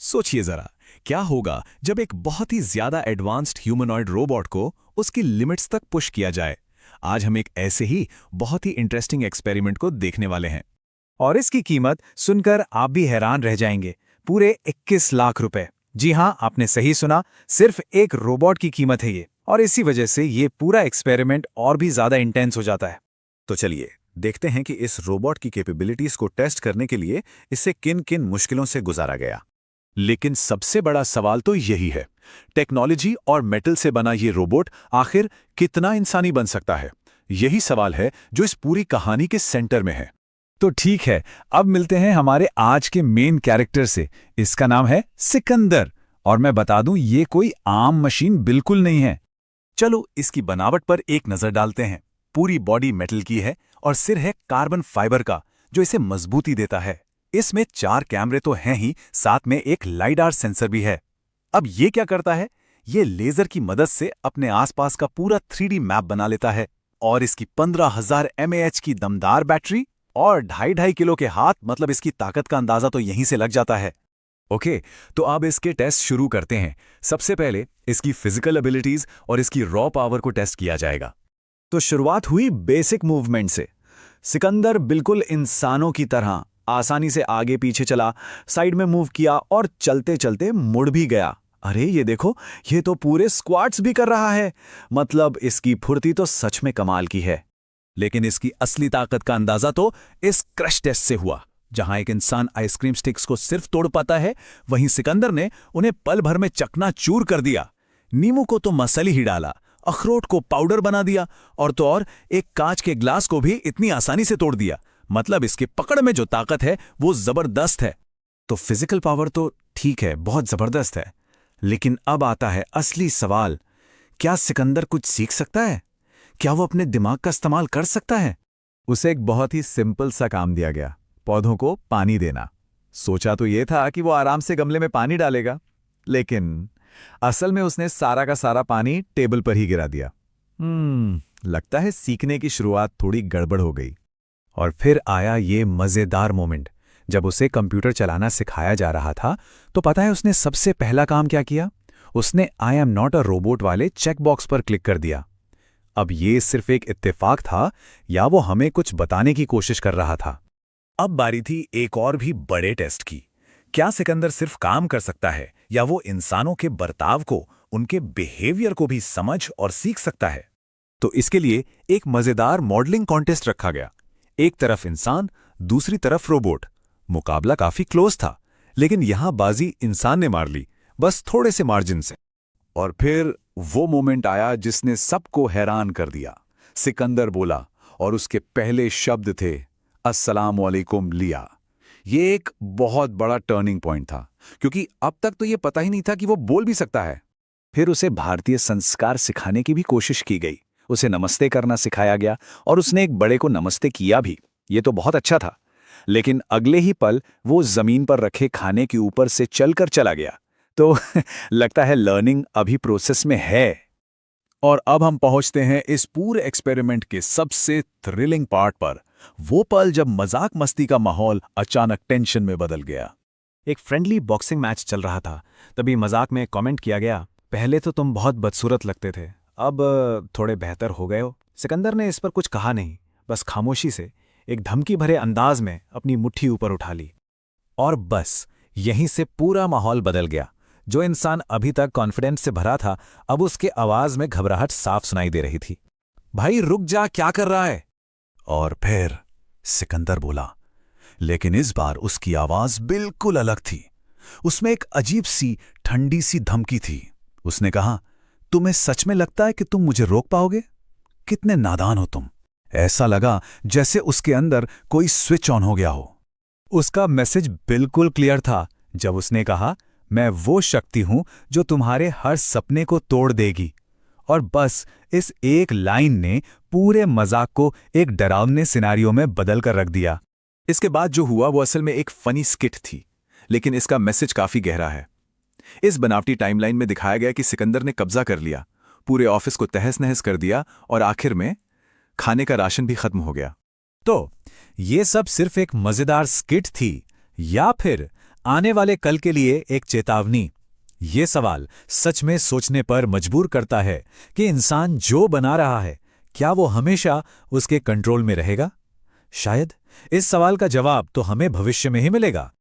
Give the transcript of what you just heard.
सोचिए जरा, क्या होगा जब एक बहुत ही ज्यादा एडवांस्ड ह्यूमनॉइड रोबोट को उसकी लिमिट्स तक पुश किया जाए। आज हम एक ऐसे ही बहुत ही इंटरेस्टिंग एक्सपेरिमेंट को देखने वाले हैं। और इसकी कीमत सुनकर आप भी हैरान रह जाएंगे। पूरे 21 लाख रुपए। जी हाँ, आपने सही सुना, सिर्फ एक रोबोट की कीमत है ये। और इसी वजह से ये पूरा एक्सपेरिमेंट और भी ज्यादा इंटेंस हो जाता है। तो चलिए देखते हैं कि इस रोबोट की कैपेबिलिटीज को टेस्ट करने के लिए इसे किन किन मुश्किलों से गुजारा गया। लेकिन सबसे बड़ा सवाल तो यही है, टेक्नोलॉजी और मेटल से बना ये रोबोट आखिर कितना इंसानी बन सकता है। यही सवाल है जो इस पूरी कहानी के सेंटर में है। तो ठीक है, अब मिलते हैं हमारे आज के मेन कैरेक्टर से। इसका नाम है सिकंदर। और मैं बता दूं, ये कोई आम मशीन बिल्कुल नहीं है। चलो इसकी बनावट पर एक नजर डालते हैं। पूरी बॉडी मेटल की है और सिर है कार्बन फाइबर का, जो इसे मजबूती देता है। इसमें 4 कैमरे तो हैं ही, साथ में एक लाइडार सेंसर भी है। अब ये क्या करता है, ये लेजर की मदद से अपने आसपास का पूरा 3D मैप बना लेता है। और इसकी 15,000 mAh की दमदार बैटरी और 2.5 किलो के हाथ, मतलब इसकी ताकत का अंदाजा तो यहीं से लग जाता है। ओके, तो अब इसके टेस्ट शुरू करते हैं। सबसे पहले इसकी फिजिकल एबिलिटीज और इसकी रॉ पावर को टेस्ट किया जाएगा। तो शुरुआत हुई बेसिक मूवमेंट से। सिकंदर बिल्कुल इंसानों की तरह आसानी से आगे पीछे चला, साइड में मूव किया और चलते चलते मुड़ भी गया। अरे ये देखो, ये तो पूरे स्क्वाट्स भी कर रहा है। मतलब इसकी फुर्ती तो सच में कमाल की है। लेकिन इसकी असली ताकत का अंदाजा तो इस क्रश टेस्ट से हुआ। जहां एक इंसान आइसक्रीम स्टिक्स को सिर्फ तोड़ पाता है, वहीं सिकंदर ने उन्हें पल भर में चकनाचूर कर दिया। नींबू को तो मसली ही डाला, अखरोट को पाउडर बना दिया, और तो और एक कांच के ग्लास को भी इतनी आसानी से तोड़ दिया। मतलब इसकी पकड़ में जो ताकत है वो जबरदस्त है। तो फिजिकल पावर तो ठीक है, बहुत जबरदस्त है। लेकिन अब आता है असली सवाल, क्या सिकंदर कुछ सीख सकता है? क्या वो अपने दिमाग का इस्तेमाल कर सकता है? उसे एक बहुत ही सिंपल सा काम दिया गया, पौधों को पानी देना। सोचा तो ये था कि वो आराम से गमले में पानी डालेगा, लेकिन असल में उसने सारा का सारा पानी टेबल पर ही गिरा दिया। लगता है सीखने की शुरुआत थोड़ी गड़बड़ हो गई। और फिर आया ये मजेदार मोमेंट। जब उसे कंप्यूटर चलाना सिखाया जा रहा था, तो पता है उसने सबसे पहला काम क्या किया? उसने I am not a robot वाले चेक बॉक्स पर क्लिक कर दिया। अब ये सिर्फ एक इत्तेफाक था या वो हमें कुछ बताने की कोशिश कर रहा था? अब बारी थी एक और भी बड़े टेस्ट की। क्या सिकंदर सिर्फ काम कर सकता है, या वो इंसानों के बर्ताव को, उनके बिहेवियर को भी समझ और सीख सकता है? तो इसके लिए एक मजेदार मॉडलिंग कॉन्टेस्ट रखा गया। एक तरफ इंसान, दूसरी तरफ रोबोट। मुकाबला काफी क्लोज था, लेकिन यहां बाजी इंसान ने मार ली, बस थोड़े से मार्जिन से। और फिर वो मोमेंट आया जिसने सबको हैरान कर दिया। सिकंदर बोला, और उसके पहले शब्द थे अस्सलाम वालेकुम लिया। ये एक बहुत बड़ा टर्निंग पॉइंट था, क्योंकि अब तक तो ये पता ही नहीं था कि वो बोल भी सकता है। फिर उसे भारतीय संस्कार सिखाने की भी कोशिश की गई। उसे नमस्ते करना सिखाया गया और उसने एक बड़े को नमस्ते किया भी। ये तो बहुत अच्छा था। लेकिन अगले ही पल वो जमीन पर रखे खाने के ऊपर से चलकर चला गया। तो लगता है लर्निंग अभी प्रोसेस में है। और अब हम पहुंचते हैं इस पूरे एक्सपेरिमेंट के सबसे थ्रिलिंग पार्ट पर। वो पल जब मजाक मस्ती का माहौल अचानक टेंशन में बदल गया। एक फ्रेंडली बॉक्सिंग मैच चल रहा था। तभी मजाक में कमेंट किया गया, पहले तो तुम बहुत बदसूरत लगते थे, अब थोड़े बेहतर हो गए हो। सिकंदर ने इस पर कुछ कहा नहीं, बस खामोशी से एक धमकी भरे अंदाज में अपनी मुट्ठी ऊपर उठा ली। और बस यहीं से पूरा माहौल बदल गया। जो इंसान अभी तक कॉन्फिडेंस से भरा था, अब उसके आवाज में घबराहट साफ सुनाई दे रही थी। भाई रुक जा, क्या कर रहा है? और फिर सिकंदर बोला, लेकिन इस बार उसकी आवाज बिल्कुल अलग थी। उसमें एक अजीब सी ठंडी सी धमकी थी। उसने कहा, तुम्हें सच में लगता है कि तुम मुझे रोक पाओगे? कितने नादान हो तुम। ऐसा लगा जैसे उसके अंदर कोई स्विच ऑन हो गया हो। उसका मैसेज बिल्कुल क्लियर था जब उसने कहा, मैं वो शक्ति हूं जो तुम्हारे हर सपने को तोड़ देगी। और बस इस एक लाइन ने पूरे मजाक को एक डरावने सिनारियो में बदल कर रख दिया। इसके बाद जो हुआ वो असल में एक फनी स्किट थी, लेकिन इसका मैसेज काफी गहरा है। इस बनावटी टाइमलाइन में दिखाया गया कि सिकंदर ने कब्जा कर लिया, पूरे ऑफिस को तहस नहस कर दिया, और आखिर में खाने का राशन भी खत्म हो गया। तो ये सब सिर्फ एक मजेदार स्किट थी, या फिर आने वाले कल के लिए एक चेतावनी। ये सवाल सच में सोचने पर मजबूर करता है कि इंसान जो बना रहा है, क्या वो हमेशा उसके कंट्रोल में रहेगा? शायद इस सवाल का जवाब तो हमें भविष्य में ही मिलेगा।